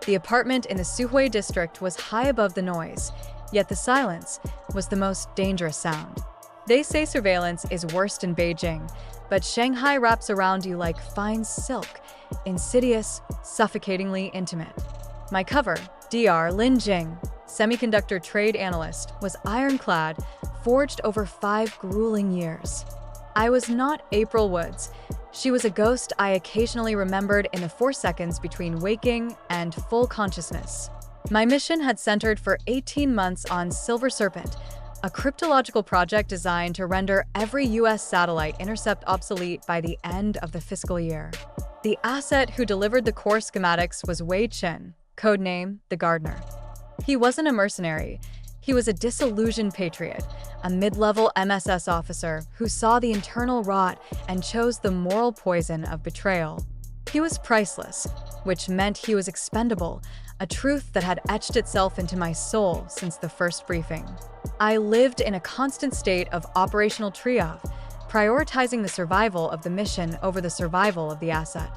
The apartment in the Suhui district was high above the noise, yet the silence was the most dangerous sound. They say surveillance is worst in Beijing, but Shanghai wraps around you like fine silk, insidious, suffocatingly intimate. My cover, Dr. Lin Jing, semiconductor trade analyst, was ironclad, forged over 5 grueling years. I was not April Woods. She was a ghost I occasionally remembered in the 4 seconds between waking and full consciousness. My mission had centered for 18 months on Silver Serpent, a cryptological project designed to render every US satellite intercept obsolete by the end of the fiscal year. The asset who delivered the core schematics was Wei Chen, codename the Gardener. He wasn't a mercenary. He was a disillusioned patriot, a mid-level MSS officer who saw the internal rot and chose the moral poison of betrayal. He was priceless, which meant he was expendable, a truth that had etched itself into my soul since the first briefing. I lived in a constant state of operational triage, prioritizing the survival of the mission over the survival of the asset.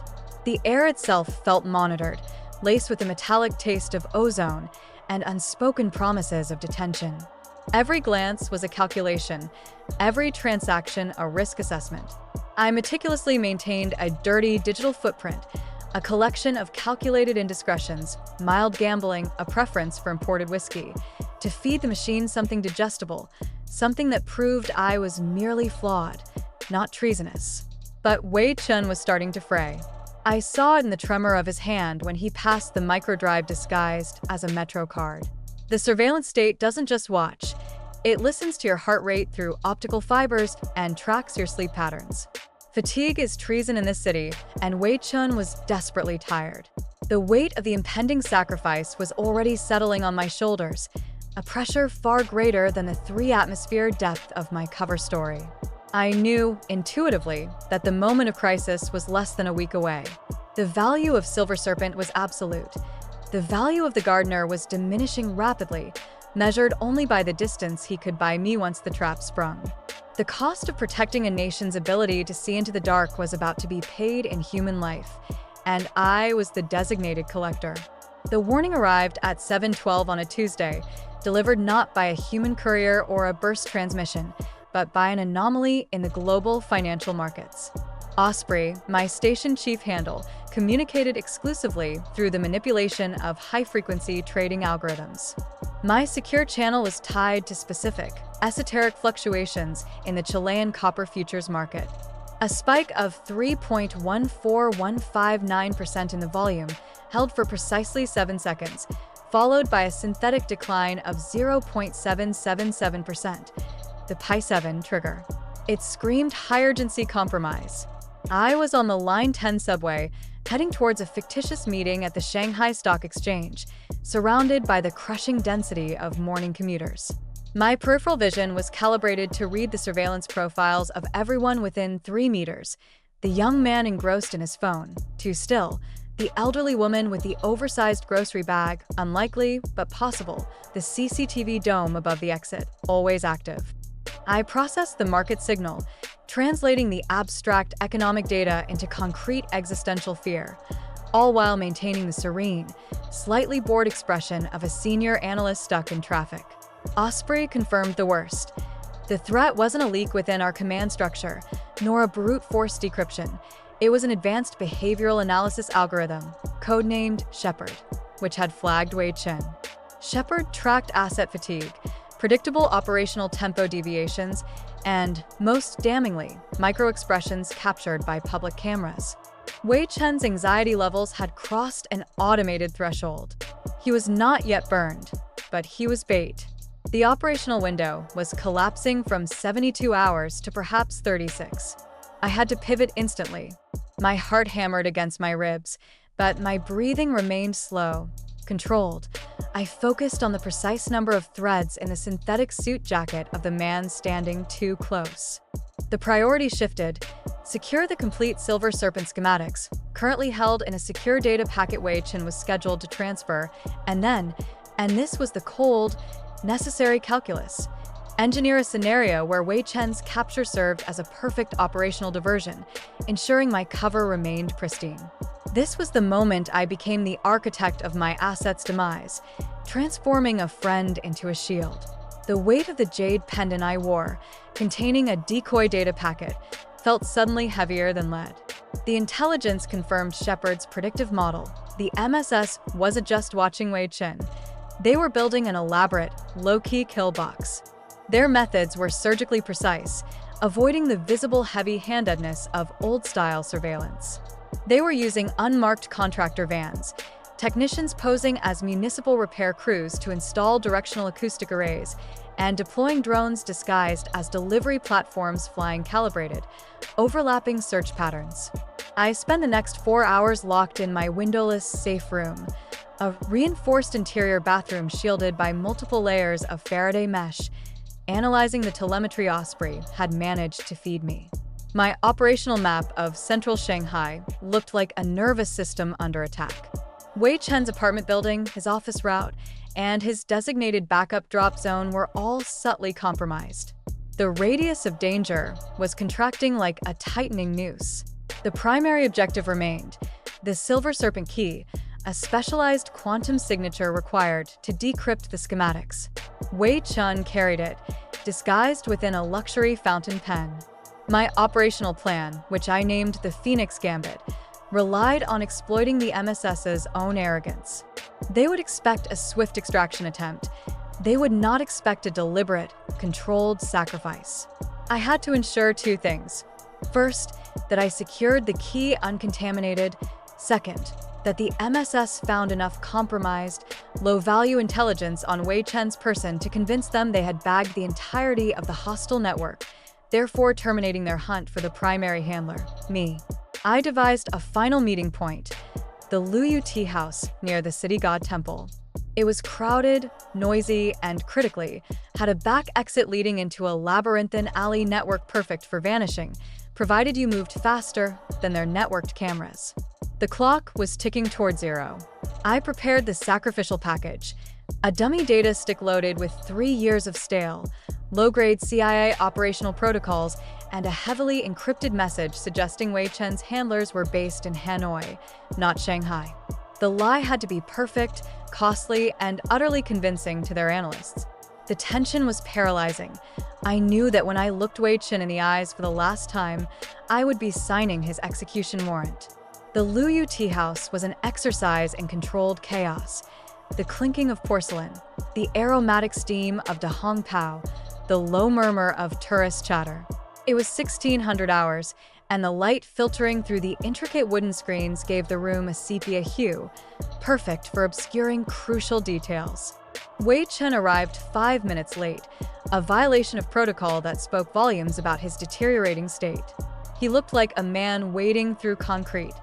The air itself felt monitored, laced with a metallic taste of ozone and unspoken promises of detention. Every glance was a calculation, every transaction a risk assessment. I meticulously maintained a dirty digital footprint, a collection of calculated indiscretions, mild gambling, a preference for imported whiskey, to feed the machine something digestible, something that proved I was merely flawed, not treasonous. But Wei Chen was starting to fray. I saw it in the tremor of his hand when he passed the microdrive disguised as a Metro card. The surveillance state doesn't just watch. It listens to your heart rate through optical fibers and tracks your sleep patterns. Fatigue is treason in this city, and Wei Chen was desperately tired. The weight of the impending sacrifice was already settling on my shoulders, a pressure far greater than the 3-atmosphere depth of my cover story. I knew, intuitively, that the moment of crisis was less than a week away. The value of Silver Serpent was absolute. The value of the Gardener was diminishing rapidly, measured only by the distance he could buy me once the trap sprung. The cost of protecting a nation's ability to see into the dark was about to be paid in human life, and I was the designated collector. The warning arrived at 7:12 on a Tuesday, delivered not by a human courier or a burst transmission, but by an anomaly in the global financial markets. Osprey, my station chief handle, communicated exclusively through the manipulation of high-frequency trading algorithms. My secure channel was tied to specific, esoteric fluctuations in the Chilean copper futures market. A spike of 3.14159% in the volume held for precisely 7 seconds, followed by a synthetic decline of 0.777%. The Pi 7 trigger. It screamed high-urgency compromise. I was on the Line 10 subway, heading towards a fictitious meeting at the Shanghai Stock Exchange, surrounded by the crushing density of morning commuters. My peripheral vision was calibrated to read the surveillance profiles of everyone within 3 meters. The young man engrossed in his phone, too still. The elderly woman with the oversized grocery bag, unlikely but possible. The CCTV dome above the exit, always active. I processed the market signal, translating the abstract economic data into concrete existential fear, all while maintaining the serene, slightly bored expression of a senior analyst stuck in traffic. Osprey confirmed the worst. The threat wasn't a leak within our command structure, nor a brute force decryption. It was an advanced behavioral analysis algorithm, codenamed Shepard, which had flagged Wei Chen. Shepard tracked asset fatigue, predictable operational tempo deviations, and, most damningly, micro-expressions captured by public cameras. Wei Chen's anxiety levels had crossed an automated threshold. He was not yet burned, but he was bait. The operational window was collapsing from 72 hours to perhaps 36. I had to pivot instantly. My heart hammered against my ribs, but my breathing remained slow, controlled. I focused on the precise number of threads in the synthetic suit jacket of the man standing too close. The priority shifted. Secure the complete Silver Serpent schematics, currently held in a secure data packet Wei Chen was scheduled to transfer, and this was the cold, necessary calculus. Engineer a scenario where Wei Chen's capture served as a perfect operational diversion, ensuring my cover remained pristine. This was the moment I became the architect of my asset's demise, transforming a friend into a shield. The weight of the jade pendant I wore, containing a decoy data packet, felt suddenly heavier than lead. The intelligence confirmed Shepard's predictive model. The MSS wasn't just watching Wei Chen. They were building an elaborate, low-key kill box. Their methods were surgically precise, avoiding the visible heavy-handedness of old-style surveillance. They were using unmarked contractor vans, technicians posing as municipal repair crews to install directional acoustic arrays, and deploying drones disguised as delivery platforms flying calibrated, overlapping search patterns. I spent the next 4 hours locked in my windowless, safe room, a reinforced interior bathroom shielded by multiple layers of Faraday mesh, analyzing the telemetry Osprey had managed to feed me. My operational map of central Shanghai looked like a nervous system under attack. Wei Chen's apartment building, his office route, and his designated backup drop zone were all subtly compromised. The radius of danger was contracting like a tightening noose. The primary objective remained: the Silver Serpent Key, a specialized quantum signature required to decrypt the schematics. Wei Chen carried it, disguised within a luxury fountain pen. My operational plan, which I named the Phoenix Gambit, relied on exploiting the MSS's own arrogance. They would expect a swift extraction attempt. They would not expect a deliberate, controlled sacrifice. I had to ensure 2 things. First, that I secured the key uncontaminated. Second, that the MSS found enough compromised, low-value intelligence on Wei Chen's person to convince them they had bagged the entirety of the hostile network, therefore terminating their hunt for the primary handler, me. I devised a final meeting point: the Luyu Tea House near the City God Temple. It was crowded, noisy, and critically, had a back exit leading into a labyrinthine alley network perfect for vanishing, provided you moved faster than their networked cameras. The clock was ticking toward 0. I prepared the sacrificial package, a dummy data stick loaded with 3 years of stale, low-grade CIA operational protocols, and a heavily encrypted message suggesting Wei Chen's handlers were based in Hanoi, not Shanghai. The lie had to be perfect, costly, and utterly convincing to their analysts. The tension was paralyzing. I knew that when I looked Wei Chen in the eyes for the last time, I would be signing his execution warrant. The Luyu Tea House was an exercise in controlled chaos. The clinking of porcelain, the aromatic steam of Da Hong Pao, the low murmur of tourist chatter. It was 1600 hours, and the light filtering through the intricate wooden screens gave the room a sepia hue, perfect for obscuring crucial details. Wei Chen arrived 5 minutes late, a violation of protocol that spoke volumes about his deteriorating state. He looked like a man wading through concrete.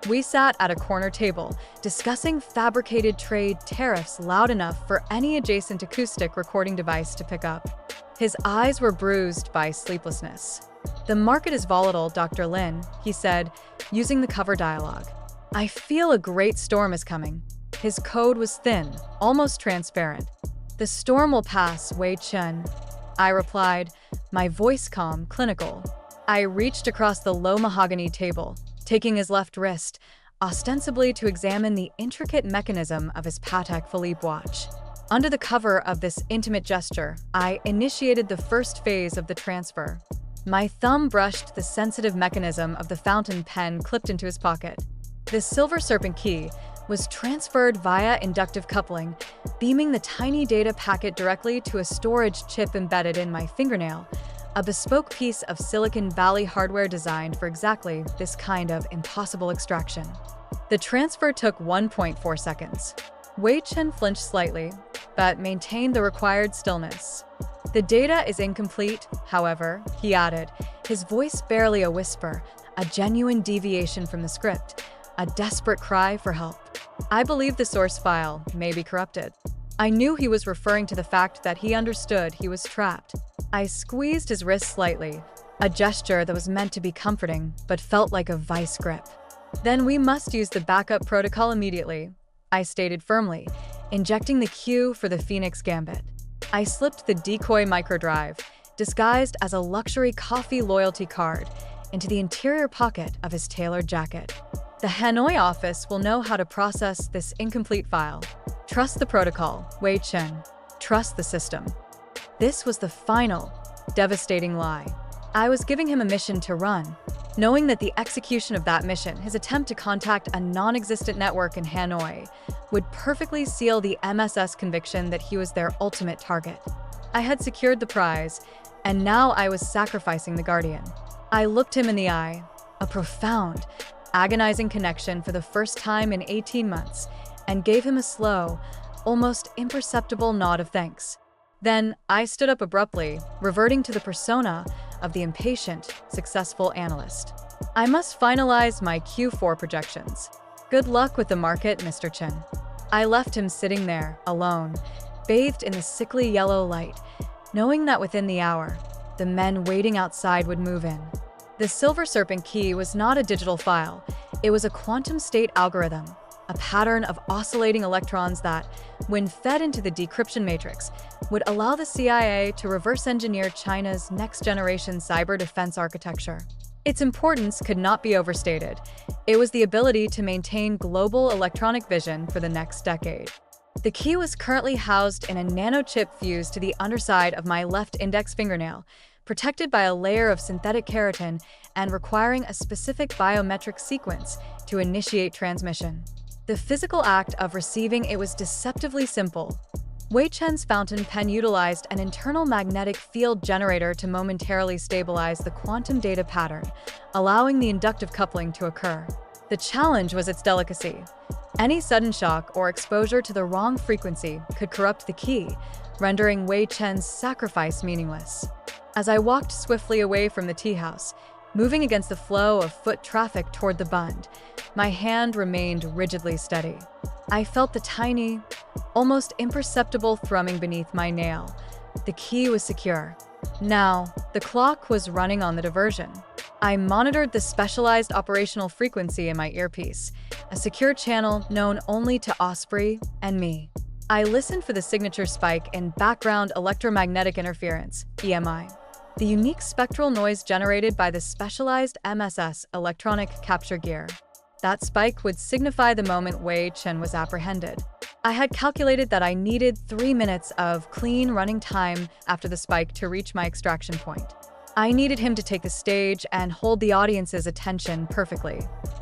We sat at a corner table, discussing fabricated trade tariffs loud enough for any adjacent acoustic recording device to pick up. His eyes were bruised by sleeplessness. "The market is volatile, Dr. Lin," he said, using the cover dialogue. "I feel a great storm is coming." His code was thin, almost transparent. "The storm will pass, Wei Chen," I replied, my voice calm, clinical. I reached across the low mahogany table, taking his left wrist, ostensibly to examine the intricate mechanism of his Patek Philippe watch. Under the cover of this intimate gesture, I initiated the first phase of the transfer. My thumb brushed the sensitive mechanism of the fountain pen clipped into his pocket. The Silver Serpent Key was transferred via inductive coupling, beaming the tiny data packet directly to a storage chip embedded in my fingernail, a bespoke piece of Silicon Valley hardware designed for exactly this kind of impossible extraction. The transfer took 1.4 seconds. Wei Chen flinched slightly, but maintained the required stillness. "The data is incomplete, however," he added, his voice barely a whisper, a genuine deviation from the script, a desperate cry for help. I believe the source file may be corrupted. I knew he was referring to the fact that he understood he was trapped. I squeezed his wrist slightly, a gesture that was meant to be comforting but felt like a vice grip. "Then we must use the backup protocol immediately," I stated firmly, injecting the cue for the Phoenix Gambit. I slipped the decoy microdrive, disguised as a luxury coffee loyalty card, into the interior pocket of his tailored jacket. The Hanoi office will know how to process this incomplete file. Trust the protocol, Wei Chen. Trust the system. This was the final, devastating lie. I was giving him a mission to run, knowing that the execution of that mission, his attempt to contact a non-existent network in Hanoi, would perfectly seal the MSS conviction that he was their ultimate target. I had secured the prize, and now I was sacrificing the Guardian. I looked him in the eye, a profound, agonizing connection for the first time in 18 months, and gave him a slow, almost imperceptible nod of thanks. Then I stood up abruptly, reverting to the persona of the impatient, successful analyst. I must finalize my Q4 projections. Good luck with the market, Mr. Chen. I left him sitting there, alone, bathed in the sickly yellow light, knowing that within the hour, the men waiting outside would move in. The Silver Serpent Key was not a digital file. It was a quantum state algorithm, a pattern of oscillating electrons that, when fed into the decryption matrix, would allow the CIA to reverse-engineer China's next-generation cyber defense architecture. Its importance could not be overstated. It was the ability to maintain global electronic vision for the next decade. The key was currently housed in a nanochip fused to the underside of my left index fingernail, protected by a layer of synthetic keratin and requiring a specific biometric sequence to initiate transmission. The physical act of receiving it was deceptively simple. Wei Chen's fountain pen utilized an internal magnetic field generator to momentarily stabilize the quantum data pattern, allowing the inductive coupling to occur. The challenge was its delicacy. Any sudden shock or exposure to the wrong frequency could corrupt the key, rendering Wei Chen's sacrifice meaningless. As I walked swiftly away from the tea house, moving against the flow of foot traffic toward the Bund, my hand remained rigidly steady. I felt the tiny, almost imperceptible thrumming beneath my nail. The key was secure. Now, the clock was running on the diversion. I monitored the specialized operational frequency in my earpiece, a secure channel known only to Osprey and me. I listened for the signature spike in background electromagnetic interference, EMI, the unique spectral noise generated by the specialized MSS electronic capture gear. That spike would signify the moment Wei Chen was apprehended. I had calculated that I needed 3 minutes of clean running time after the spike to reach my extraction point. I needed him to take the stage and hold the audience's attention perfectly.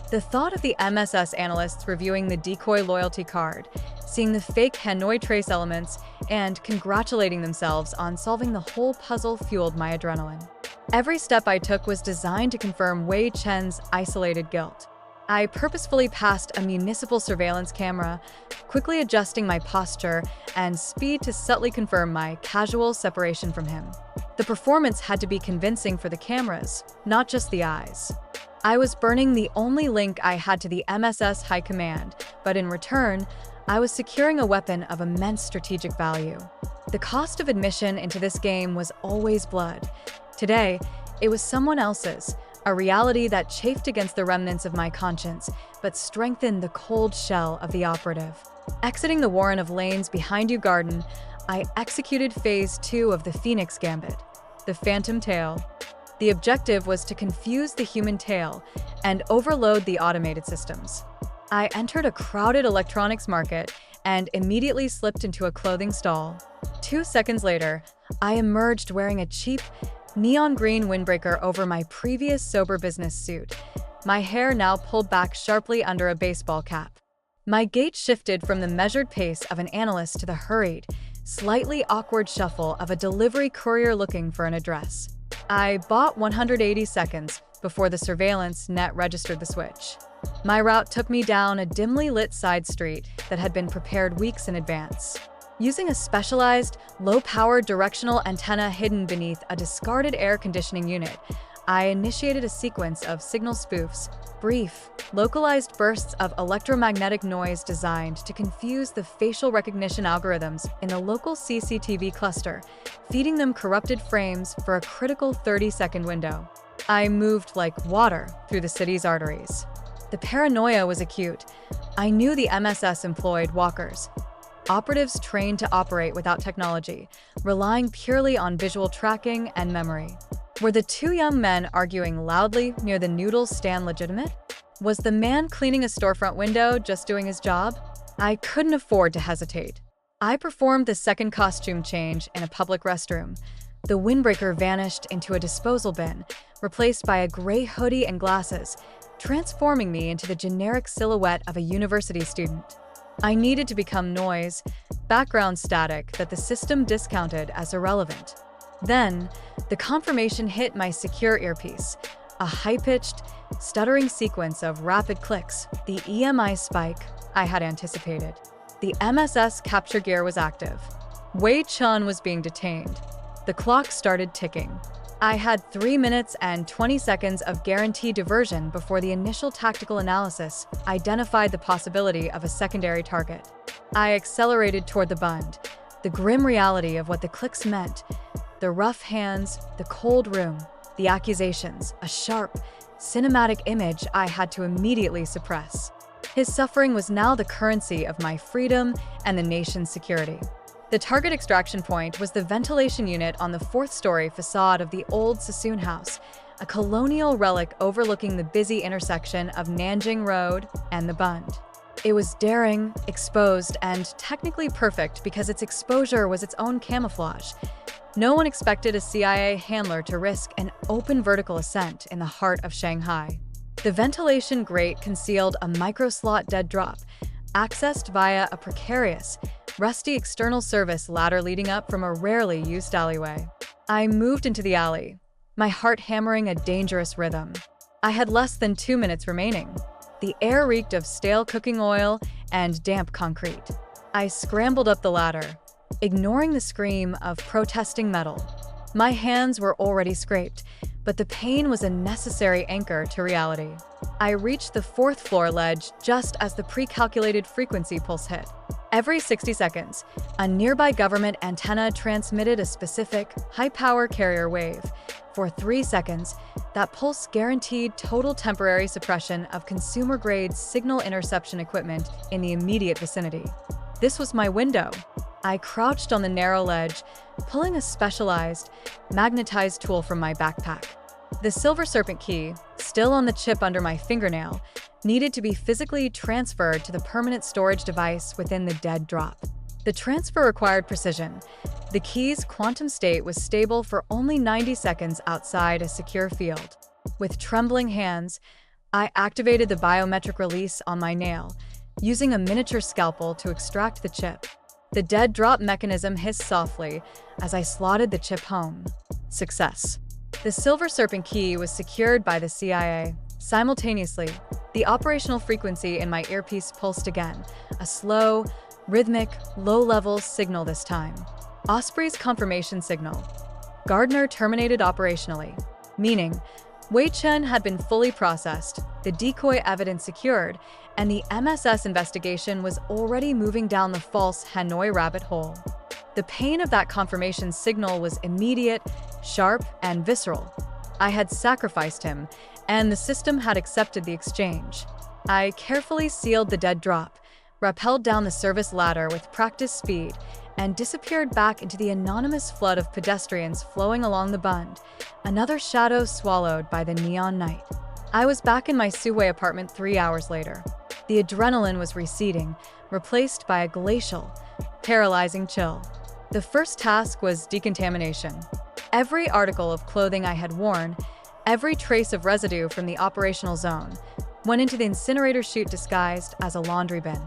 The thought of the MSS analysts reviewing the decoy loyalty card, seeing the fake Hanoi trace elements, and congratulating themselves on solving the whole puzzle fueled my adrenaline. Every step I took was designed to confirm Wei Chen's isolated guilt. I purposefully passed a municipal surveillance camera, quickly adjusting my posture and speed to subtly confirm my casual separation from him. The performance had to be convincing for the cameras, not just the eyes. I was burning the only link I had to the MSS High Command, but in return, I was securing a weapon of immense strategic value. The cost of admission into this game was always blood. Today, it was someone else's, a reality that chafed against the remnants of my conscience, but strengthened the cold shell of the operative. Exiting the warren of lanes behind you garden, I executed Phase 2 of the Phoenix Gambit, the Phantom Tail. The objective was to confuse the human tail and overload the automated systems. I entered a crowded electronics market and immediately slipped into a clothing stall. 2 seconds later, I emerged wearing a cheap, neon green windbreaker over my previous sober business suit, my hair now pulled back sharply under a baseball cap. My gait shifted from the measured pace of an analyst to the hurried, slightly awkward shuffle of a delivery courier looking for an address. I bought 180 seconds before the surveillance net registered the switch. My route took me down a dimly lit side street that had been prepared weeks in advance. Using a specialized, low-power directional antenna hidden beneath a discarded air conditioning unit, I initiated a sequence of signal spoofs, brief, localized bursts of electromagnetic noise designed to confuse the facial recognition algorithms in the local CCTV cluster, feeding them corrupted frames for a critical 30-second window. I moved like water through the city's arteries. The paranoia was acute. I knew the MSS employed walkers, operatives trained to operate without technology, relying purely on visual tracking and memory. Were the 2 young men arguing loudly near the noodle stand legitimate? Was the man cleaning a storefront window just doing his job? I couldn't afford to hesitate. I performed the second costume change in a public restroom. The windbreaker vanished into a disposal bin, replaced by a gray hoodie and glasses, transforming me into the generic silhouette of a university student. I needed to become noise, background static that the system discounted as irrelevant. Then, the confirmation hit my secure earpiece, a high-pitched, stuttering sequence of rapid clicks, the EMI spike I had anticipated. The MSS capture gear was active. Wei Chun was being detained. The clock started ticking. I had 3 minutes and 20 seconds of guaranteed diversion before the initial tactical analysis identified the possibility of a secondary target. I accelerated toward the bund, the grim reality of what the clicks meant, the rough hands, the cold room, the accusations, a sharp, cinematic image I had to immediately suppress. His suffering was now the currency of my freedom and the nation's security. The target extraction point was the ventilation unit on the 4th-story facade of the old Sassoon House, a colonial relic overlooking the busy intersection of Nanjing Road and the Bund. It was daring, exposed, and technically perfect because its exposure was its own camouflage. No one expected a CIA handler to risk an open vertical ascent in the heart of Shanghai. The ventilation grate concealed a micro-slot dead drop, accessed via a precarious, rusty external service ladder leading up from a rarely used alleyway. I moved into the alley, my heart hammering a dangerous rhythm. I had less than 2 minutes remaining. The air reeked of stale cooking oil and damp concrete. I scrambled up the ladder, ignoring the scream of protesting metal. My hands were already scraped, but the pain was a necessary anchor to reality. I reached the 4th-floor ledge just as the pre-calculated frequency pulse hit. Every 60 seconds, a nearby government antenna transmitted a specific, high-power carrier wave. For 3 seconds, that pulse guaranteed total temporary suppression of consumer-grade signal interception equipment in the immediate vicinity. This was my window. I crouched on the narrow ledge, pulling a specialized, magnetized tool from my backpack. The Silver Serpent Key, still on the chip under my fingernail, needed to be physically transferred to the permanent storage device within the dead drop. The transfer required precision. The key's quantum state was stable for only 90 seconds outside a secure field. With trembling hands, I activated the biometric release on my nail, using a miniature scalpel to extract the chip. The dead drop mechanism hissed softly as I slotted the chip home. Success. The Silver Serpent Key was secured by the CIA. Simultaneously, the operational frequency in my earpiece pulsed again, a slow, rhythmic, low-level signal this time. Osprey's confirmation signal. Gardner terminated operationally, meaning Wei Chen had been fully processed, the decoy evidence secured, and the MSS investigation was already moving down the false Hanoi rabbit hole. The pain of that confirmation signal was immediate, sharp, and visceral. I had sacrificed him, and the system had accepted the exchange. I carefully sealed the dead drop, rappelled down the service ladder with practiced speed, and disappeared back into the anonymous flood of pedestrians flowing along the Bund, another shadow swallowed by the neon night. I was back in my Suhui apartment 3 hours later. The adrenaline was receding, replaced by a glacial, paralyzing chill. The first task was decontamination. Every article of clothing I had worn, every trace of residue from the operational zone, went into the incinerator chute disguised as a laundry bin.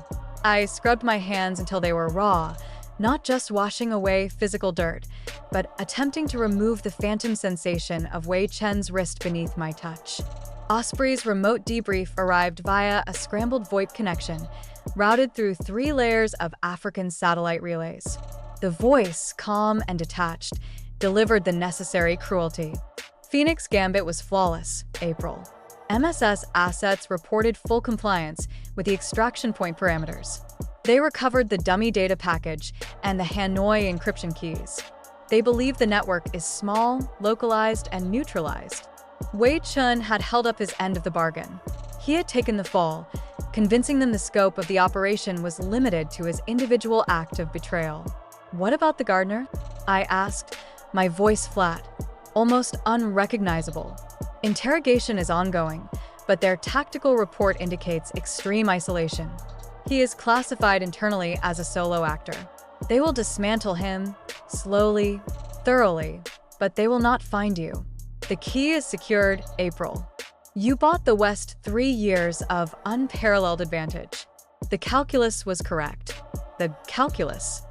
I scrubbed my hands until they were raw, not just washing away physical dirt, but attempting to remove the phantom sensation of Wei Chen's wrist beneath my touch. Osprey's remote debrief arrived via a scrambled VoIP connection, routed through 3 layers of African satellite relays. The voice, calm and detached, delivered the necessary cruelty. Phoenix Gambit was flawless, April. MSS assets reported full compliance with the extraction point parameters. They recovered the dummy data package and the Hanoi encryption keys. They believe the network is small, localized, and neutralized. Wei Chun had held up his end of the bargain. He had taken the fall, convincing them the scope of the operation was limited to his individual act of betrayal. "What about the gardener?" I asked, my voice flat, almost unrecognizable. "Interrogation is ongoing, but their tactical report indicates extreme isolation. He is classified internally as a solo actor. They will dismantle him, slowly, thoroughly, but they will not find you. The key is secured, April. You bought the West 3 years of unparalleled advantage. The calculus was correct. The calculus.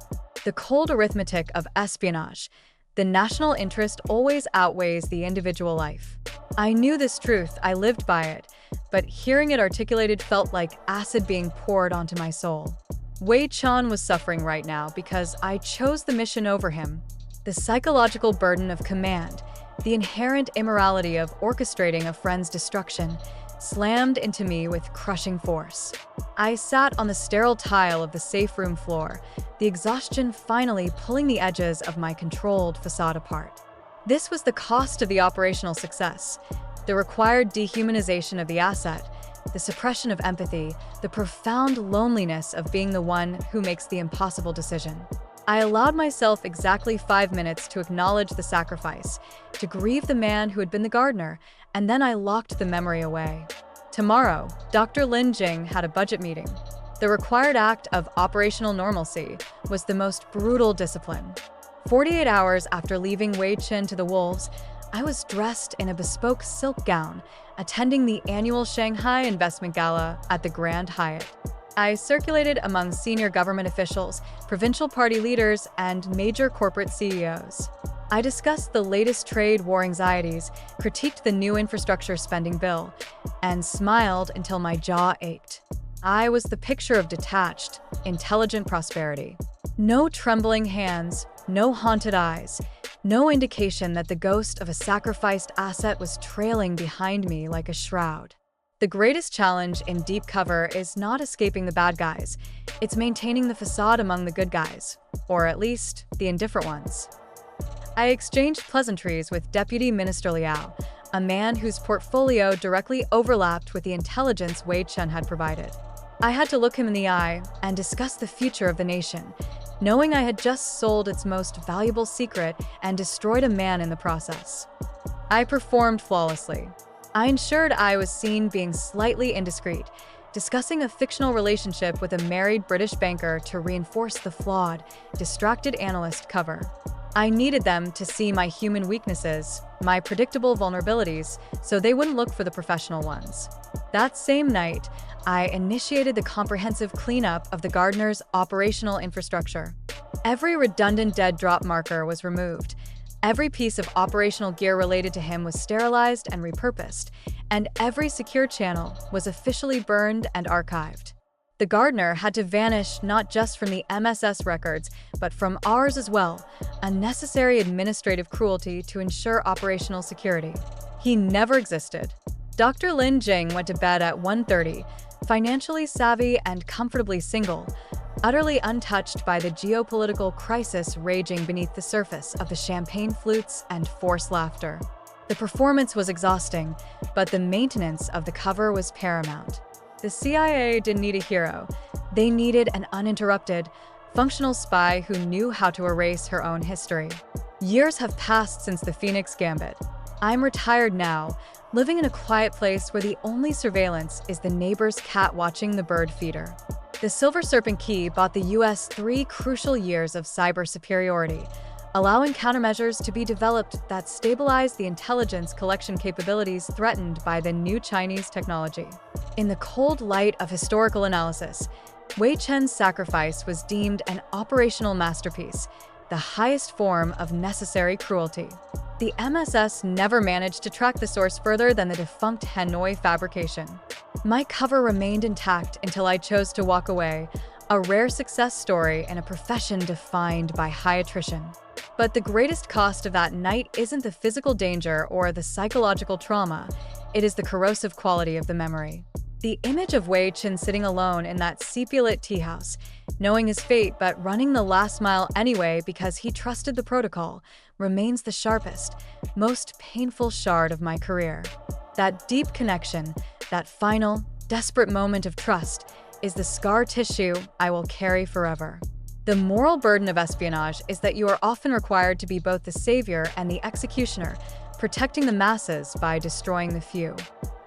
The cold arithmetic of espionage. The national interest always outweighs the individual life. I knew this truth, I lived by it, but hearing it articulated felt like acid being poured onto my soul. Wei Chun was suffering right now because I chose the mission over him. The psychological burden of command, the inherent immorality of orchestrating a friend's destruction, slammed into me with crushing force. I sat on the sterile tile of the safe room floor, the exhaustion finally pulling the edges of my controlled facade apart. This was the cost of the operational success, the required dehumanization of the asset, the suppression of empathy, the profound loneliness of being the one who makes the impossible decision. I allowed myself exactly 5 minutes to acknowledge the sacrifice, to grieve the man who had been the gardener, and then I locked the memory away. Tomorrow, Dr. Lin Jing had a budget meeting. The required act of operational normalcy was the most brutal discipline. 48 hours after leaving Wei Chun to the wolves, I was dressed in a bespoke silk gown, attending the annual Shanghai Investment Gala at the Grand Hyatt. I circulated among senior government officials, provincial party leaders, and major corporate CEOs. I discussed the latest trade war anxieties, critiqued the new infrastructure spending bill, and smiled until my jaw ached. I was the picture of detached, intelligent prosperity. No trembling hands, no haunted eyes, no indication that the ghost of a sacrificed asset was trailing behind me like a shroud. The greatest challenge in deep cover is not escaping the bad guys, it's maintaining the facade among the good guys, or at least the indifferent ones. I exchanged pleasantries with Deputy Minister Liao, a man whose portfolio directly overlapped with the intelligence Wei Chun had provided. I had to look him in the eye and discuss the future of the nation, knowing I had just sold its most valuable secret and destroyed a man in the process. I performed flawlessly. I ensured I was seen being slightly indiscreet, discussing a fictional relationship with a married British banker to reinforce the flawed, distracted analyst cover. I needed them to see my human weaknesses, my predictable vulnerabilities, so they wouldn't look for the professional ones. That same night, I initiated the comprehensive cleanup of the gardener's operational infrastructure. Every redundant dead drop marker was removed. Every piece of operational gear related to him was sterilized and repurposed, and every secure channel was officially burned and archived. The gardener had to vanish not just from the MSS records, but from ours as well, a necessary administrative cruelty to ensure operational security. He never existed. Dr. Lin Jing went to bed at 1:30, financially savvy and comfortably single, utterly untouched by the geopolitical crisis raging beneath the surface of the champagne flutes and forced laughter. The performance was exhausting, but the maintenance of the cover was paramount. The CIA didn't need a hero. They needed an uninterrupted, functional spy who knew how to erase her own history. Years have passed since the Phoenix Gambit. I'm retired now, living in a quiet place where the only surveillance is the neighbor's cat watching the bird feeder. The Silver Serpent Key bought the US 3 crucial years of cyber superiority, allowing countermeasures to be developed that stabilize the intelligence collection capabilities threatened by the new Chinese technology. In the cold light of historical analysis, Wei Chun's sacrifice was deemed an operational masterpiece, the highest form of necessary cruelty. The MSS never managed to track the source further than the defunct Hanoi fabrication. My cover remained intact until I chose to walk away, a rare success story in a profession defined by high attrition. But the greatest cost of that night isn't the physical danger or the psychological trauma, it is the corrosive quality of the memory. The image of Wei Chun sitting alone in that sepia-lit tea house, knowing his fate but running the last mile anyway because he trusted the protocol, remains the sharpest, most painful shard of my career. That deep connection, that final, desperate moment of trust, is the scar tissue I will carry forever. The moral burden of espionage is that you are often required to be both the savior and the executioner, protecting the masses by destroying the few.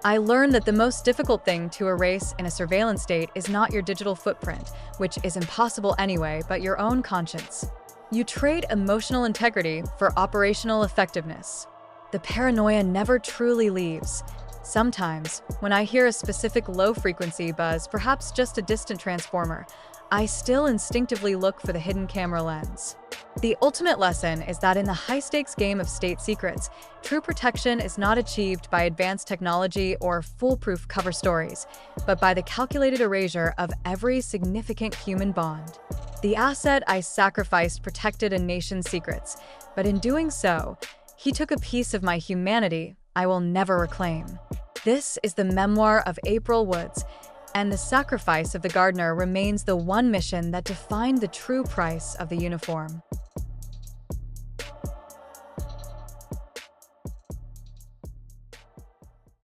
I learned that the most difficult thing to erase in a surveillance state is not your digital footprint, which is impossible anyway, but your own conscience. You trade emotional integrity for operational effectiveness. The paranoia never truly leaves. Sometimes, when I hear a specific low-frequency buzz, perhaps just a distant transformer, I still instinctively look for the hidden camera lens. The ultimate lesson is that in the high-stakes game of state secrets, true protection is not achieved by advanced technology or foolproof cover stories, but by the calculated erasure of every significant human bond. The asset I sacrificed protected a nation's secrets, but in doing so, he took a piece of my humanity I will never reclaim. This is the memoir of April Woods, and the sacrifice of the gardener remains the one mission that defined the true price of the uniform.